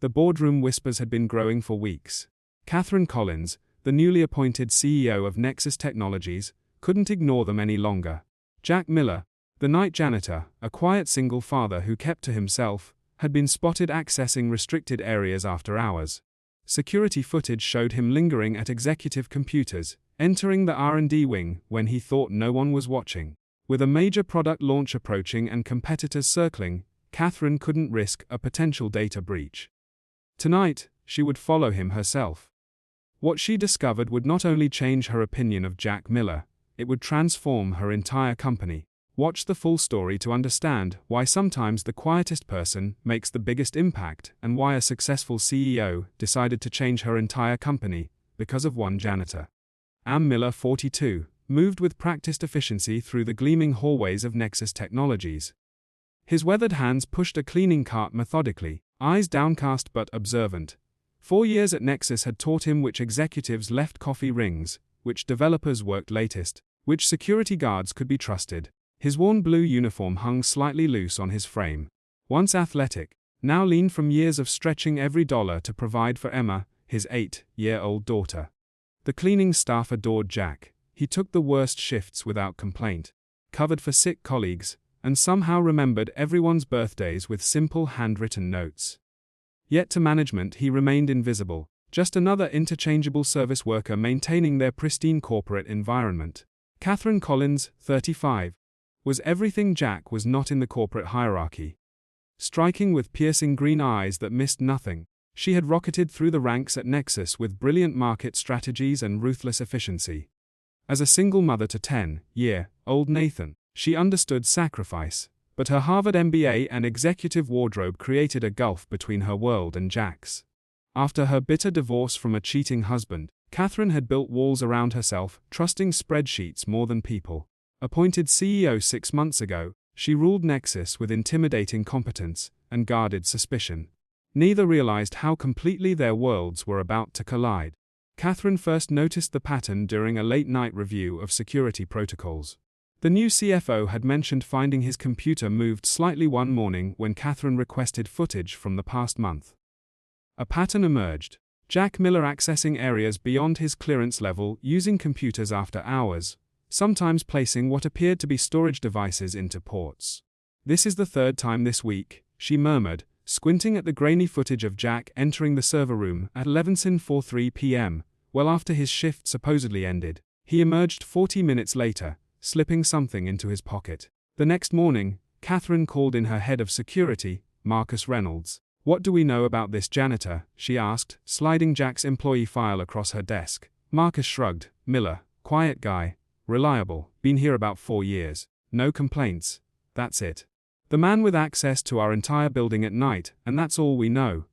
The boardroom whispers had been growing for weeks. Catherine Collins, the newly appointed CEO of Nexus Technologies, couldn't ignore them any longer. Jack Miller, the night janitor, a quiet single father who kept to himself, had been spotted accessing restricted areas after hours. Security footage showed him lingering at executive computers, entering the R&D wing when he thought no one was watching. With a major product launch approaching and competitors circling, Catherine couldn't risk a potential data breach. Tonight, she would follow him herself. What she discovered would not only change her opinion of Jack Miller, it would transform her entire company. Watch the full story to understand why sometimes the quietest person makes the biggest impact and why a successful CEO decided to change her entire company because of one janitor. Miller, 42, moved with practiced efficiency through the gleaming hallways of Nexus Technologies. His weathered hands pushed a cleaning cart methodically, eyes downcast but observant. 4 years at Nexus had taught him which executives left coffee rings, which developers worked latest, which security guards could be trusted. His worn blue uniform hung slightly loose on his frame. Once athletic, now lean from years of stretching every dollar to provide for Emma, his 8-year-old daughter. The cleaning staff adored Jack. He took the worst shifts without complaint, covered for sick colleagues, and somehow remembered everyone's birthdays with simple handwritten notes. Yet to management he remained invisible, just another interchangeable service worker maintaining their pristine corporate environment. Catherine Collins, 35, was everything Jack was not in the corporate hierarchy. Striking with piercing green eyes that missed nothing, she had rocketed through the ranks at Nexus with brilliant market strategies and ruthless efficiency. As a single mother to 10-year-old Nathan, she understood sacrifice, but her Harvard MBA and executive wardrobe created a gulf between her world and Jack's. After her bitter divorce from a cheating husband, Catherine had built walls around herself, trusting spreadsheets more than people. Appointed CEO 6 months ago, she ruled Nexus with intimidating competence and guarded suspicion. Neither realized how completely their worlds were about to collide. Catherine first noticed the pattern during a late-night review of security protocols. The new CFO had mentioned finding his computer moved slightly one morning when Catherine requested footage from the past month. A pattern emerged. Jack Miller accessing areas beyond his clearance level using computers after hours, sometimes placing what appeared to be storage devices into ports. "This is the third time this week," she murmured, squinting at the grainy footage of Jack entering the server room at 11:43 p.m., well after his shift supposedly ended. He emerged 40 minutes later, slipping something into his pocket. The next morning, Catherine called in her head of security, Marcus Reynolds. "What do we know about this janitor?" she asked, sliding Jack's employee file across her desk. Marcus shrugged. "Miller, quiet guy. Reliable, been here about 4 years. No complaints. That's it. The man with access to our entire building at night, and that's all we know."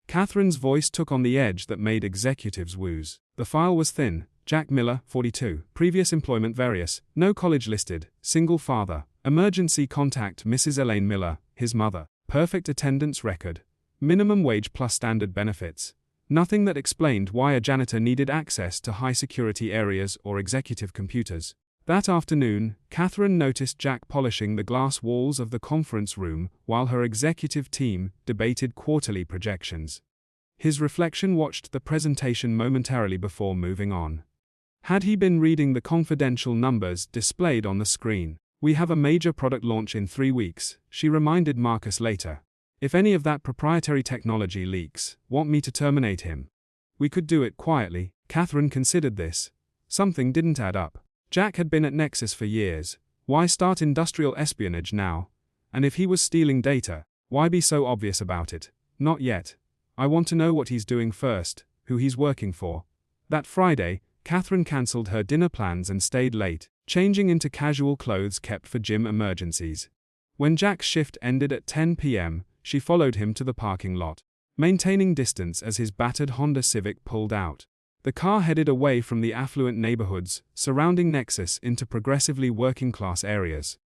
Catherine's voice took on the edge that made executives wooze. The file was thin. Jack Miller, 42, previous employment various, no college listed, single father, emergency contact Mrs. Elaine Miller, his mother, perfect attendance record, minimum wage plus standard benefits. Nothing that explained why a janitor needed access to high-security areas or executive computers. That afternoon, Catherine noticed Jack polishing the glass walls of the conference room while her executive team debated quarterly projections. His reflection watched the presentation momentarily before moving on. Had he been reading the confidential numbers displayed on the screen? "We have a major product launch in 3 weeks, she reminded Marcus later. "If any of that proprietary technology leaks, want me to terminate him? We could do it quietly." Catherine considered this. Something didn't add up. Jack had been at Nexus for years. Why start industrial espionage now? And if he was stealing data, why be so obvious about it? "Not yet. I want to know what he's doing first, who he's working for." That Friday, Catherine cancelled her dinner plans and stayed late, changing into casual clothes kept for gym emergencies. When Jack's shift ended at 10 p.m., she followed him to the parking lot, maintaining distance as his battered Honda Civic pulled out. The car headed away from the affluent neighborhoods surrounding Nexus into progressively working-class areas.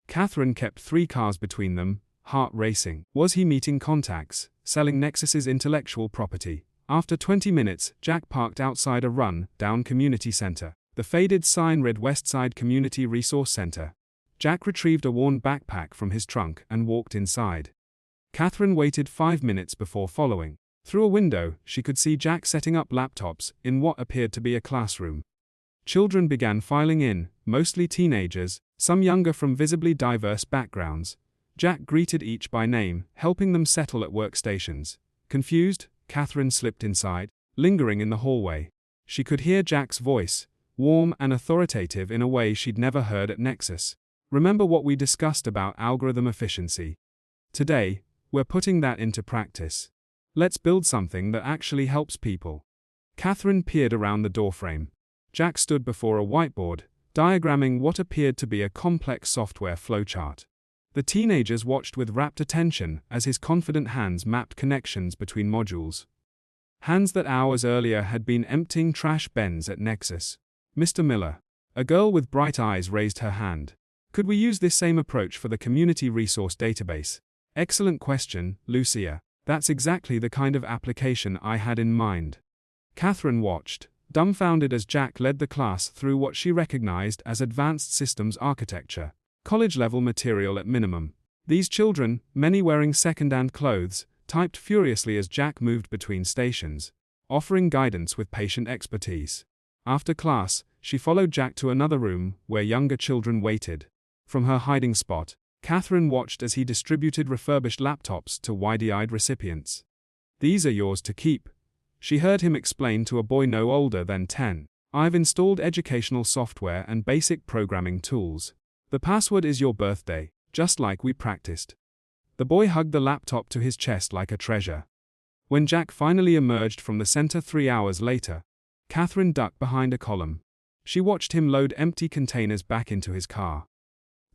Catherine kept 3 cars between them, heart racing. Was he meeting contacts, selling Nexus's intellectual property? After 20 minutes, Jack parked outside a run-down community center. The faded sign read Westside Community Resource Center. Jack retrieved a worn backpack from his trunk and walked inside. Catherine waited 5 minutes before following. Through a window, she could see Jack setting up laptops in what appeared to be a classroom. Children began filing in, mostly teenagers, some younger from visibly diverse backgrounds. Jack greeted each by name, helping them settle at workstations. Confused, Catherine slipped inside, lingering in the hallway. She could hear Jack's voice, warm and authoritative in a way she'd never heard at Nexus. Remember what we discussed about algorithm efficiency? Today, we're putting that into practice. Let's build something that actually helps people. Catherine peered around the doorframe. Jack stood before a whiteboard, diagramming what appeared to be a complex software flowchart. The teenagers watched with rapt attention as his confident hands mapped connections between modules. Hands that hours earlier had been emptying trash bins at Nexus. Mr. Miller. A girl with bright eyes raised her hand. Could we use this same approach for the community resource database? Excellent question, Lucia. That's exactly the kind of application I had in mind. Catherine watched, dumbfounded as Jack led the class through what she recognized as advanced systems architecture. College-level material at minimum. These children, many wearing second-hand clothes, typed furiously as Jack moved between stations, offering guidance with patient expertise. After class, she followed Jack to another room where younger children waited. From her hiding spot, Catherine watched as he distributed refurbished laptops to wide-eyed recipients. These are yours to keep, she heard him explain to a boy no older than 10. I've installed educational software and basic programming tools. The password is your birthday, just like we practiced. The boy hugged the laptop to his chest like a treasure. When Jack finally emerged from the center 3 hours later, Catherine ducked behind a column. She watched him load empty containers back into his car.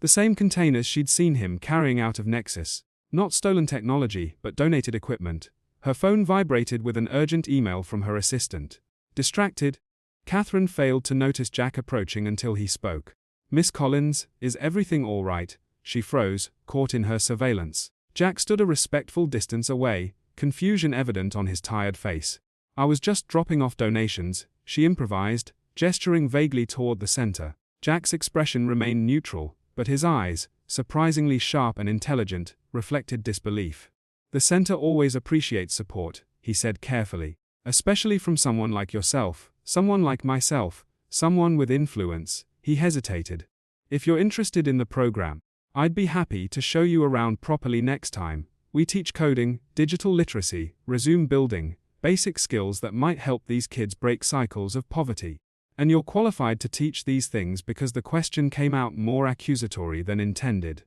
The same containers she'd seen him carrying out of Nexus. Not stolen technology, but donated equipment. Her phone vibrated with an urgent email from her assistant. Distracted, Catherine failed to notice Jack approaching until he spoke. Miss Collins, is everything all right? She froze, caught in her surveillance. Jack stood a respectful distance away, confusion evident on his tired face. I was just dropping off donations, she improvised, gesturing vaguely toward the center. Jack's expression remained neutral, but his eyes, surprisingly sharp and intelligent, reflected disbelief. The center always appreciates support, he said carefully. Especially from someone like yourself, someone like myself, someone with influence. He hesitated. If you're interested in the program, I'd be happy to show you around properly next time. We teach coding, digital literacy, resume building, basic skills that might help these kids break cycles of poverty. And you're qualified to teach these things because the question came out more accusatory than intended.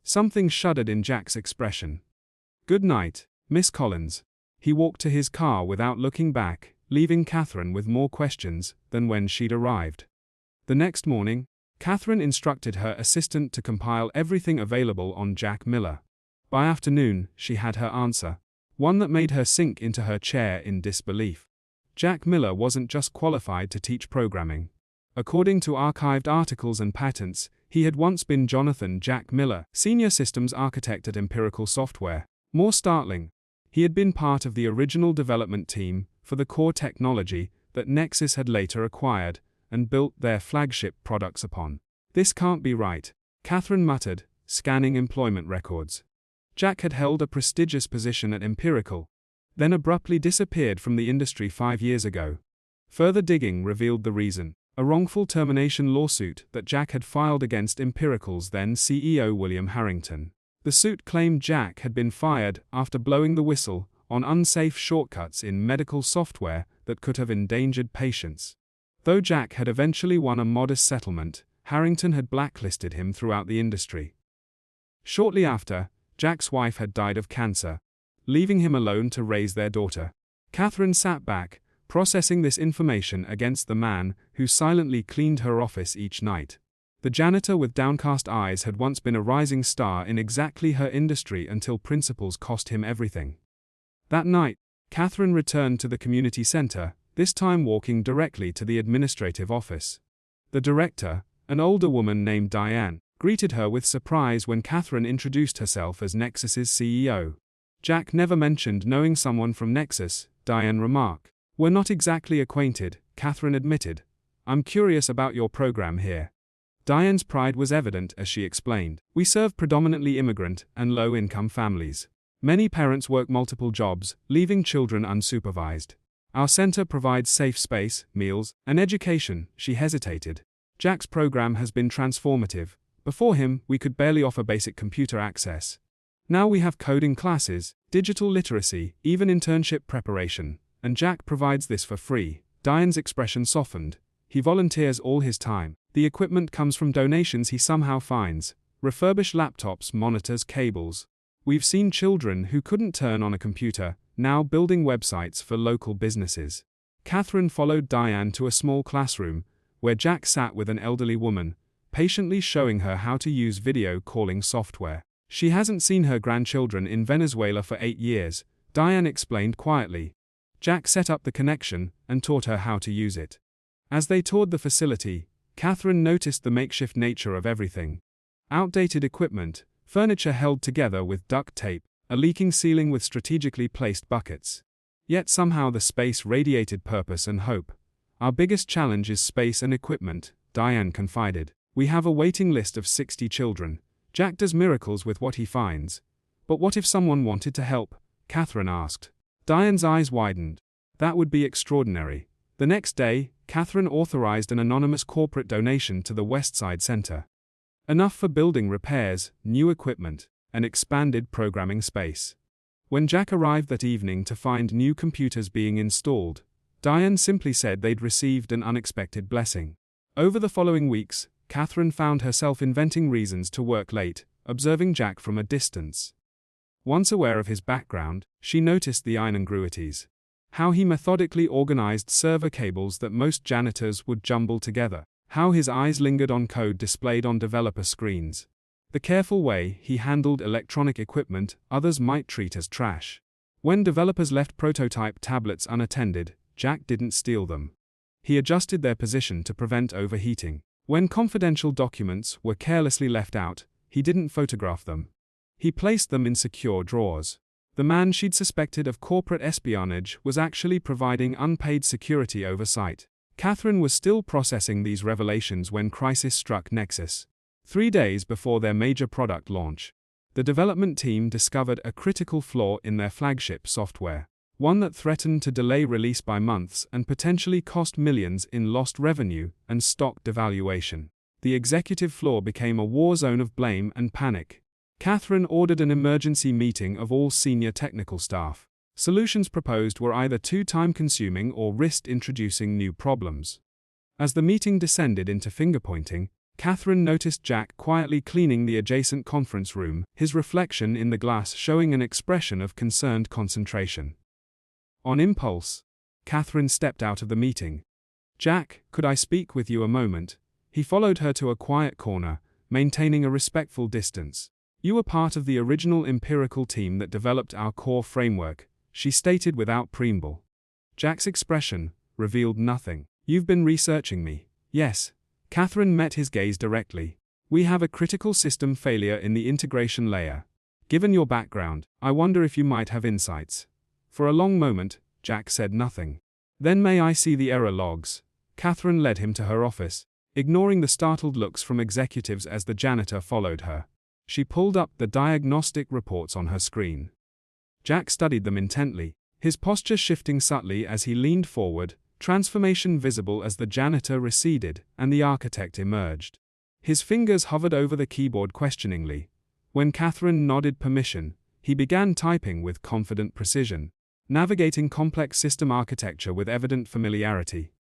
Something shuddered in Jack's expression. Good night, Miss Collins. He walked to his car without looking back, leaving Catherine with more questions than when she'd arrived. The next morning, Catherine instructed her assistant to compile everything available on Jack Miller. By afternoon, she had her answer, one that made her sink into her chair in disbelief. Jack Miller wasn't just qualified to teach programming. According to archived articles and patents, he had once been Jonathan Jack Miller, senior systems architect at Empirical Software. More startling, he had been part of the original development team for the core technology that Nexus had later acquired and built their flagship products upon. This can't be right, Catherine muttered, scanning employment records. Jack had held a prestigious position at Empirical, then abruptly disappeared from the industry 5 years ago. Further digging revealed the reason, a wrongful termination lawsuit that Jack had filed against Empirical's then CEO William Harrington. The suit claimed Jack had been fired after blowing the whistle on unsafe shortcuts in medical software that could have endangered patients. Though Jack had eventually won a modest settlement, Harrington had blacklisted him throughout the industry. Shortly after, Jack's wife had died of cancer, leaving him alone to raise their daughter. Catherine sat back, processing this information against the man who silently cleaned her office each night. The janitor with downcast eyes had once been a rising star in exactly her industry until principles cost him everything. That night, Catherine returned to the community center, this time walking directly to the administrative office. The director, an older woman named Diane, greeted her with surprise when Catherine introduced herself as Nexus's CEO. Jack never mentioned knowing someone from Nexus, Diane remarked. We're not exactly acquainted, Catherine admitted. I'm curious about your program here. Diane's pride was evident as she explained. We serve predominantly immigrant and low-income families. Many parents work multiple jobs, leaving children unsupervised. Our center provides safe space, meals, and education. She hesitated. Jack's program has been transformative. Before him, we could barely offer basic computer access. Now we have coding classes, digital literacy, even internship preparation, and Jack provides this for free. Diane's expression softened. He volunteers all his time. The equipment comes from donations he somehow finds. Refurbished laptops, monitors, cables. We've seen children who couldn't turn on a computer, now building websites for local businesses. Catherine followed Diane to a small classroom, where Jack sat with an elderly woman, patiently showing her how to use video calling software. She hasn't seen her grandchildren in Venezuela for 8 years, Diane explained quietly. Jack set up the connection and taught her how to use it. As they toured the facility, Catherine noticed the makeshift nature of everything. Outdated equipment, furniture held together with duct tape, a leaking ceiling with strategically placed buckets. Yet somehow the space radiated purpose and hope. Our biggest challenge is space and equipment, Diane confided. We have a waiting list of 60 children. Jack does miracles with what he finds. But what if someone wanted to help? Catherine asked. Diane's eyes widened. That would be extraordinary. The next day, Catherine authorized an anonymous corporate donation to the Westside Center. Enough for building repairs, new equipment, and expanded programming space. When Jack arrived that evening to find new computers being installed, Diane simply said they'd received an unexpected blessing. Over the following weeks, Catherine found herself inventing reasons to work late, observing Jack from a distance. Once aware of his background, she noticed the incongruities. How he methodically organized server cables that most janitors would jumble together. How his eyes lingered on code displayed on developer screens. The careful way he handled electronic equipment others might treat as trash. When developers left prototype tablets unattended, Jack didn't steal them. He adjusted their position to prevent overheating. When confidential documents were carelessly left out, he didn't photograph them. He placed them in secure drawers. The man she'd suspected of corporate espionage was actually providing unpaid security oversight. Catherine was still processing these revelations when crisis struck Nexus. 3 days before their major product launch, the development team discovered a critical flaw in their flagship software, one that threatened to delay release by months and potentially cost millions in lost revenue and stock devaluation. The executive floor became a war zone of blame and panic. Catherine ordered an emergency meeting of all senior technical staff. Solutions proposed were either too time-consuming or risked introducing new problems. As the meeting descended into finger-pointing, Catherine noticed Jack quietly cleaning the adjacent conference room, his reflection in the glass showing an expression of concerned concentration. On impulse, Catherine stepped out of the meeting. Jack, could I speak with you a moment? He followed her to a quiet corner, maintaining a respectful distance. You were part of the original empirical team that developed our core framework, she stated without preamble. Jack's expression revealed nothing. You've been researching me. Yes. Catherine met his gaze directly. We have a critical system failure in the integration layer. Given your background, I wonder if you might have insights. For a long moment, Jack said nothing. Then may I see the error logs? Catherine led him to her office, ignoring the startled looks from executives as the janitor followed her. She pulled up the diagnostic reports on her screen. Jack studied them intently, his posture shifting subtly as he leaned forward, transformation visible as the janitor receded and the architect emerged. His fingers hovered over the keyboard questioningly. When Catherine nodded permission, he began typing with confident precision, navigating complex system architecture with evident familiarity.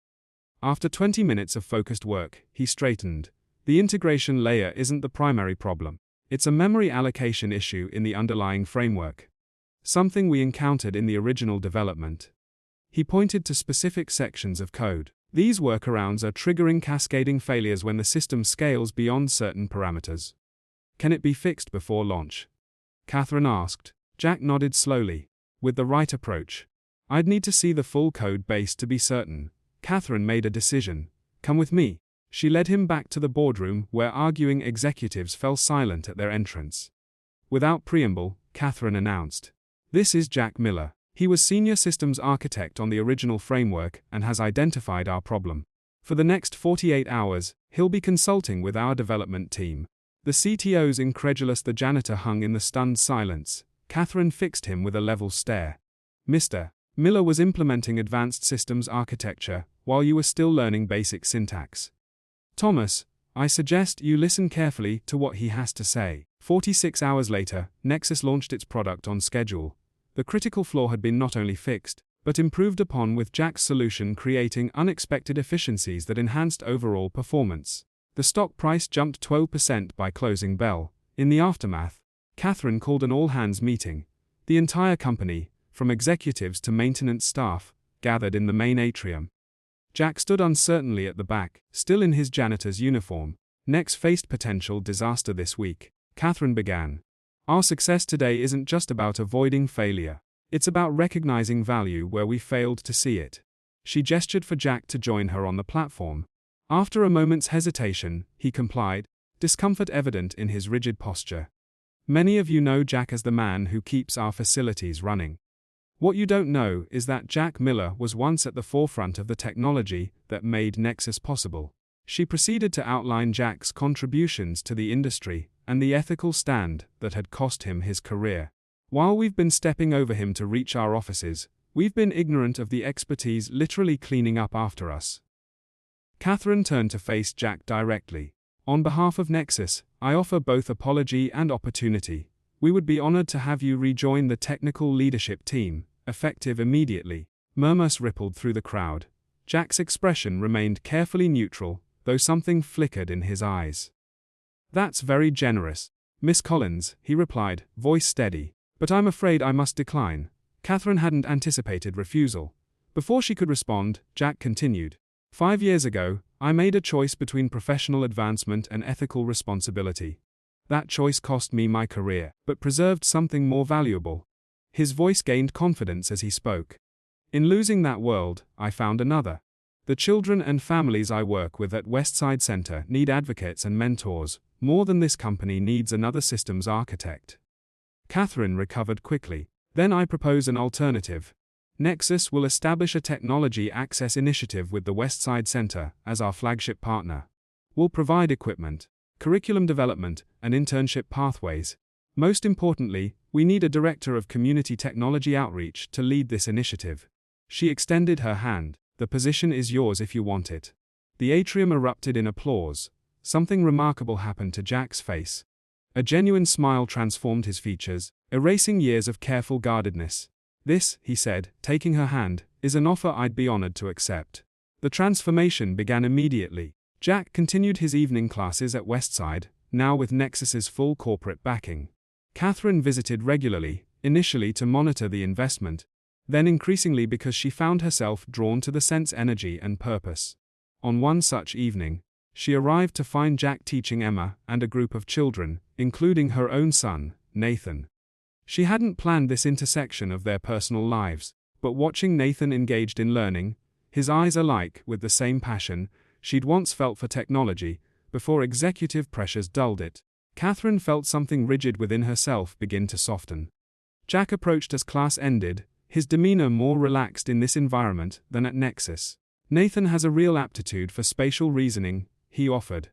After 20 minutes of focused work, he straightened. The integration layer isn't the primary problem. It's a memory allocation issue in the underlying framework. Something we encountered in the original development. He pointed to specific sections of code. These workarounds are triggering cascading failures when the system scales beyond certain parameters. Can it be fixed before launch? Catherine asked. Jack nodded slowly. With the right approach. I'd need to see the full code base to be certain. Catherine made a decision. Come with me. She led him back to the boardroom where arguing executives fell silent at their entrance. Without preamble, Catherine announced. This is Jack Miller. He was senior systems architect on the original framework and has identified our problem. For the next 48 hours, he'll be consulting with our development team. The CTO's incredulous. The janitor hung in the stunned silence, Catherine fixed him with a level stare. Mr. Miller was implementing advanced systems architecture while you were still learning basic syntax. Thomas, I suggest you listen carefully to what he has to say. 46 hours later, Nexus launched its product on schedule. The critical flaw had been not only fixed, but improved upon, with Jack's solution creating unexpected efficiencies that enhanced overall performance. The stock price jumped 12% by closing bell. In the aftermath, Catherine called an all-hands meeting. The entire company, from executives to maintenance staff, gathered in the main atrium. Jack stood uncertainly at the back, still in his janitor's uniform. Nex faced potential disaster this week. Catherine began. Our success today isn't just about avoiding failure. It's about recognizing value where we failed to see it. She gestured for Jack to join her on the platform. After a moment's hesitation, he complied, discomfort evident in his rigid posture. Many of you know Jack as the man who keeps our facilities running. What you don't know is that Jack Miller was once at the forefront of the technology that made Nexus possible. She proceeded to outline Jack's contributions to the industry and the ethical stand that had cost him his career. While we've been stepping over him to reach our offices, we've been ignorant of the expertise literally cleaning up after us. Catherine turned to face Jack directly. On behalf of Nexus, I offer both apology and opportunity. We would be honored to have you rejoin the technical leadership team, effective immediately. Murmurs rippled through the crowd. Jack's expression remained carefully neutral, though something flickered in his eyes. That's very generous, Miss Collins, he replied, voice steady. But I'm afraid I must decline. Catherine hadn't anticipated refusal. Before she could respond, Jack continued. 5 years ago, I made a choice between professional advancement and ethical responsibility. That choice cost me my career, but preserved something more valuable. His voice gained confidence as he spoke. In losing that world, I found another. The children and families I work with at Westside Center need advocates and mentors, more than this company needs another systems architect. Catherine recovered quickly. Then I propose an alternative. Nexus will establish a technology access initiative with the Westside Center as our flagship partner. We'll provide equipment, curriculum development, and internship pathways. Most importantly, we need a director of community technology outreach to lead this initiative. She extended her hand. The position is yours if you want it. The atrium erupted in applause. Something remarkable happened to Jack's face. A genuine smile transformed his features, erasing years of careful guardedness. This, he said, taking her hand, is an offer I'd be honored to accept. The transformation began immediately. Jack continued his evening classes at Westside, now with Nexus's full corporate backing. Catherine visited regularly, initially to monitor the investment, then increasingly because she found herself drawn to the sense energy and purpose. On one such evening, she arrived to find Jack teaching Emma and a group of children, including her own son, Nathan. She hadn't planned this intersection of their personal lives, but watching Nathan engaged in learning, his eyes alight with the same passion she'd once felt for technology, before executive pressures dulled it, Catherine felt something rigid within herself begin to soften. Jack approached as class ended, his demeanor more relaxed in this environment than at Nexus. Nathan has a real aptitude for spatial reasoning, he offered.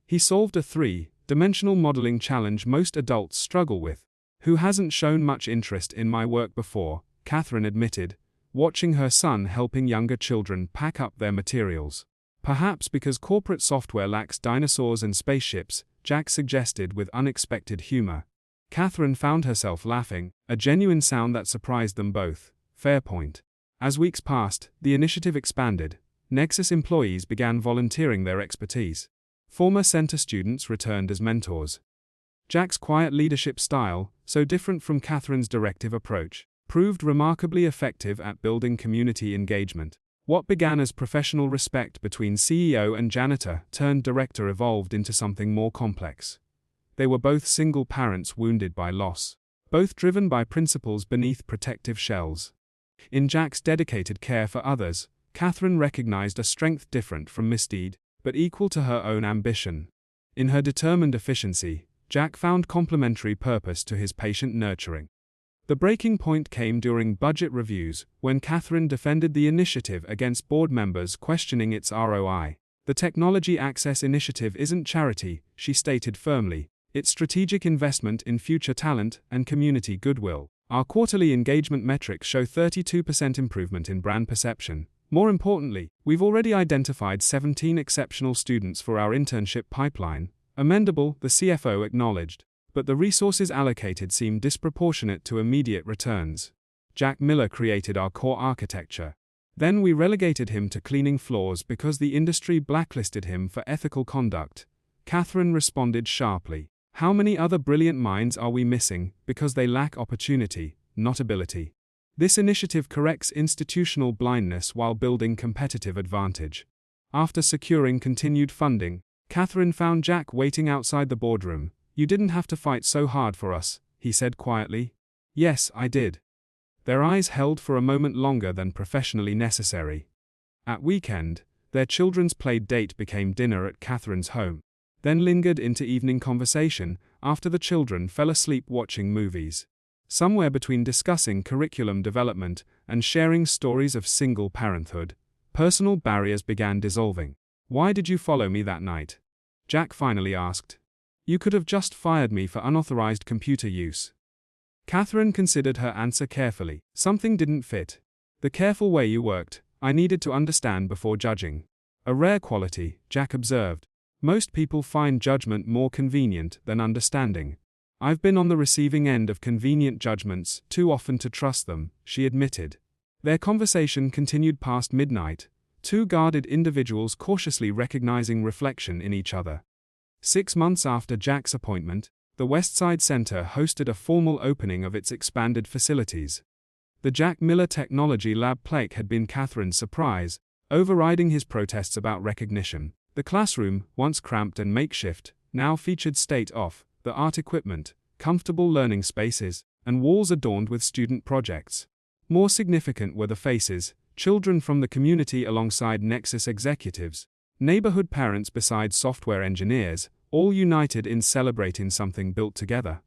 He solved a 3-dimensional modeling challenge most adults struggle with. Who hasn't shown much interest in my work before, Catherine admitted, watching her son helping younger children pack up their materials. Perhaps because corporate software lacks dinosaurs and spaceships, Jack suggested with unexpected humor. Catherine found herself laughing, a genuine sound that surprised them both. Fair point. As weeks passed, the initiative expanded. Nexus employees began volunteering their expertise. Former center students returned as mentors. Jack's quiet leadership style, so different from Catherine's directive approach, proved remarkably effective at building community engagement. What began as professional respect between CEO and janitor turned director evolved into something more complex. They were both single parents wounded by loss, both driven by principles beneath protective shells. In Jack's dedicated care for others, Catherine recognized a strength different from misdeed, but equal to her own ambition. In her determined efficiency, Jack found complementary purpose to his patient nurturing. The breaking point came during budget reviews, when Catherine defended the initiative against board members questioning its ROI. The Technology Access Initiative isn't charity, she stated firmly. It's strategic investment in future talent and community goodwill. Our quarterly engagement metrics show 32% improvement in brand perception. More importantly, we've already identified 17 exceptional students for our internship pipeline. Amendable, the CFO acknowledged, but the resources allocated seem disproportionate to immediate returns. Jack Miller created our core architecture. Then we relegated him to cleaning floors because the industry blacklisted him for ethical conduct. Catherine responded sharply. How many other brilliant minds are we missing because they lack opportunity, not ability? This initiative corrects institutional blindness while building competitive advantage. After securing continued funding, Catherine found Jack waiting outside the boardroom. "You didn't have to fight so hard for us," he said quietly. "Yes, I did." Their eyes held for a moment longer than professionally necessary. At weekend, their children's play date became dinner at Catherine's home, then lingered into evening conversation after the children fell asleep watching movies. Somewhere between discussing curriculum development and sharing stories of single parenthood, personal barriers began dissolving. "Why did you follow me that night?" Jack finally asked. "You could have just fired me for unauthorized computer use." Catherine considered her answer carefully. "Something didn't fit. The careful way you worked, I needed to understand before judging." "A rare quality," Jack observed. "Most people find judgment more convenient than understanding." "I've been on the receiving end of convenient judgments too often to trust them," she admitted. Their conversation continued past midnight, two guarded individuals cautiously recognizing reflection in each other. 6 months after Jack's appointment, the Westside Center hosted a formal opening of its expanded facilities. The Jack Miller Technology Lab plaque had been Catherine's surprise, overriding his protests about recognition. The classroom, once cramped and makeshift, now featured state-of-the-art equipment, comfortable learning spaces, and walls adorned with student projects. More significant were the faces, children from the community alongside Nexus executives, neighborhood parents beside software engineers, all united in celebrating something built together.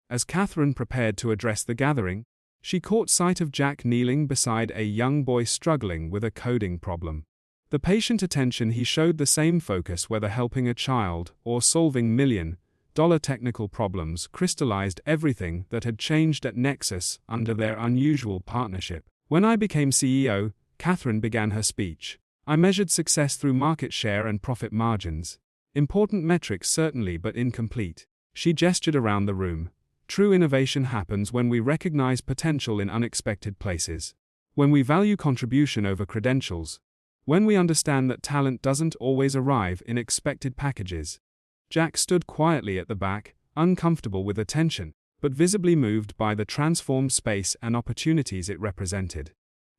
As Catherine prepared to address the gathering, she caught sight of Jack kneeling beside a young boy struggling with a coding problem. The patient attention he showed, the same focus whether helping a child or solving million-dollar technical problems, crystallized everything that had changed at Nexus under their unusual partnership. "When I became CEO," Catherine began her speech, "I measured success through market share and profit margins. Important metrics certainly, but incomplete." She gestured around the room. "True innovation happens when we recognize potential in unexpected places. When we value contribution over credentials. When we understand that talent doesn't always arrive in expected packages." Jack stood quietly at the back, uncomfortable with attention, but visibly moved by the transformed space and opportunities it represented.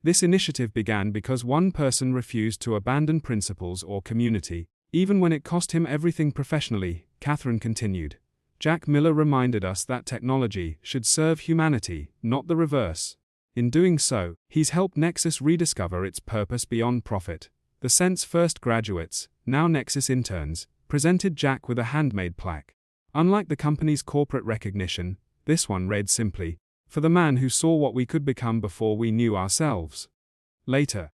This initiative began because one person refused to abandon principles or community, even when it cost him everything professionally, Catherine continued. "Jack Miller reminded us that technology should serve humanity, not the reverse. In doing so, he's helped Nexus rediscover its purpose beyond profit." The Sense first graduates, now Nexus interns, presented Jack with a handmade plaque. Unlike the company's corporate recognition, this one read simply, "For the man who saw what we could become before we knew ourselves." Later,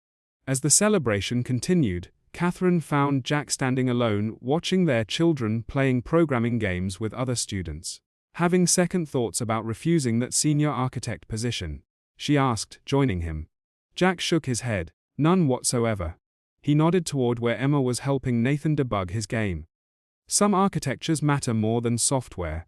as the celebration continued, Catherine found Jack standing alone, watching their children playing programming games with other students. Having second thoughts about refusing that senior architect position, she asked, joining him. Jack shook his head. "None whatsoever." He nodded toward where Emma was helping Nathan debug his game. "Some architectures matter more than software."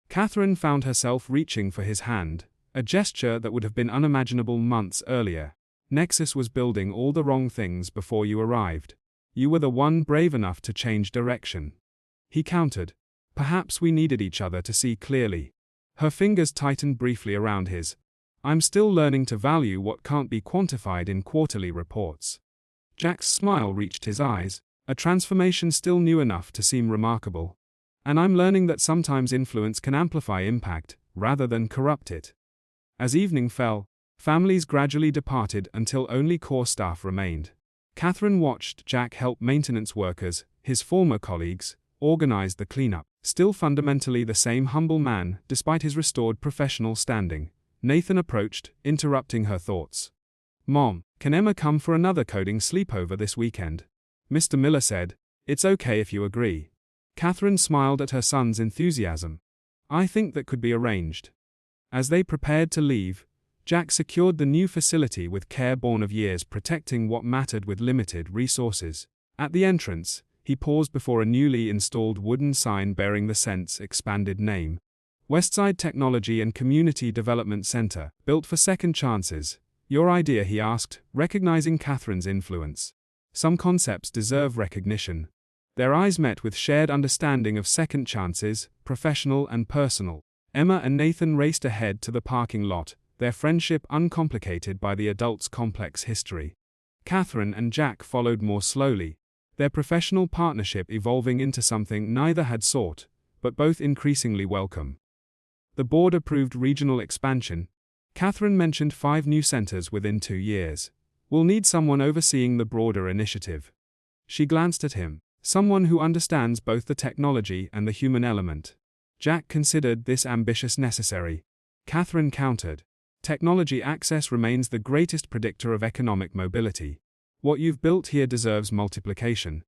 Catherine found herself reaching for his hand, a gesture that would have been unimaginable months earlier. "Nexus was building all the wrong things before you arrived. You were the one brave enough to change direction." He countered. "Perhaps we needed each other to see clearly." Her fingers tightened briefly around his. "I'm still learning to value what can't be quantified in quarterly reports." Jack's smile reached his eyes, a transformation still new enough to seem remarkable. "And I'm learning that sometimes influence can amplify impact, rather than corrupt it." As evening fell, families gradually departed until only core staff remained. Catherine watched Jack help maintenance workers, his former colleagues, organize the cleanup. Still fundamentally the same humble man, despite his restored professional standing, Nathan approached, interrupting her thoughts. "Mom, can Emma come for another coding sleepover this weekend?" Mr. Miller said. "It's okay if you agree." Catherine smiled at her son's enthusiasm. "I think that could be arranged." As they prepared to leave, Jack secured the new facility with care born of years protecting what mattered with limited resources. At the entrance, he paused before a newly installed wooden sign bearing the Sense expanded name. Westside Technology and Community Development Center, built for second chances. "Your idea?" he asked, recognizing Catherine's influence. "Some concepts deserve recognition." Their eyes met with shared understanding of second chances, professional and personal. Emma and Nathan raced ahead to the parking lot, their friendship uncomplicated by the adult's complex history. Catherine and Jack followed more slowly, their professional partnership evolving into something neither had sought, but both increasingly welcome. The board approved regional expansion. Catherine mentioned 5 new centers within 2 years. "We'll need someone overseeing the broader initiative." She glanced at him, someone who understands both the technology and the human element. Jack considered this ambitious necessary. Catherine countered, "Technology access remains the greatest predictor of economic mobility. What you've built here deserves multiplication."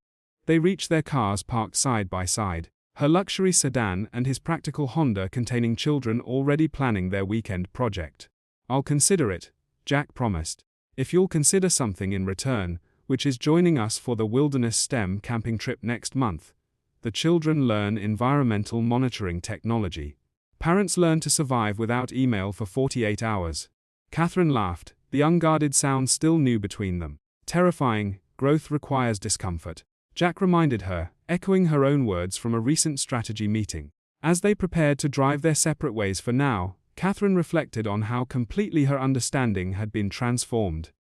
They reached their cars parked side by side, her luxury sedan and his practical Honda containing children already planning their weekend project. "I'll consider it," Jack promised. "If you'll consider something in return, which is joining us for the Wilderness STEM camping trip next month. The children learn environmental monitoring technology. Parents learn to survive without email for 48 hours. Catherine laughed, the unguarded sound still new between them. "Terrifying, growth requires discomfort," Jack reminded her, echoing her own words from a recent strategy meeting. As they prepared to drive their separate ways for now, Catherine reflected on how completely her understanding had been transformed.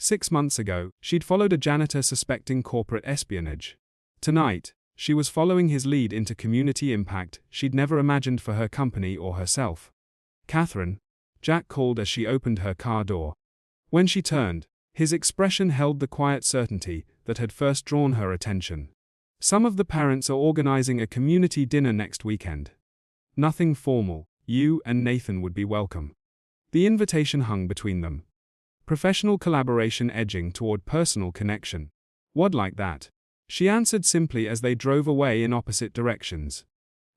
6 months ago, she'd followed a janitor suspecting corporate espionage. Tonight, she was following his lead into community impact she'd never imagined for her company or herself. "Catherine," Jack called as she opened her car door. When she turned, his expression held the quiet certainty that had first drawn her attention. "Some of the parents are organizing a community dinner next weekend. Nothing formal. You and Nathan would be welcome." The invitation hung between them. Professional collaboration edging toward personal connection. "What'd like that?" she answered simply as they drove away in opposite directions.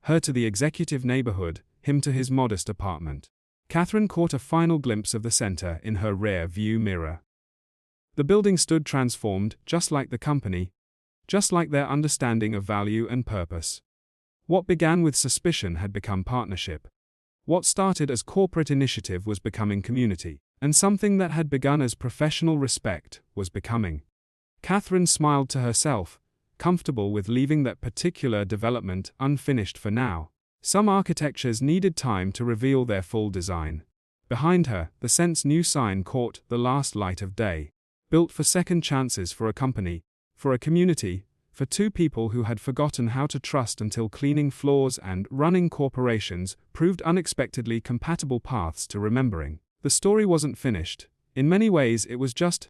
Her to the executive neighborhood, him to his modest apartment. Catherine caught a final glimpse of the center in her rear view mirror. The building stood transformed, just like the company, just like their understanding of value and purpose. What began with suspicion had become partnership. What started as corporate initiative was becoming community, and something that had begun as professional respect was becoming. Catherine smiled to herself, comfortable with leaving that particular development unfinished for now. Some architectures needed time to reveal their full design. Behind her, the Sense new sign caught the last light of day. Built for second chances for a company, for a community, for 2 people who had forgotten how to trust until cleaning floors and running corporations proved unexpectedly compatible paths to remembering. The story wasn't finished. In many ways it was just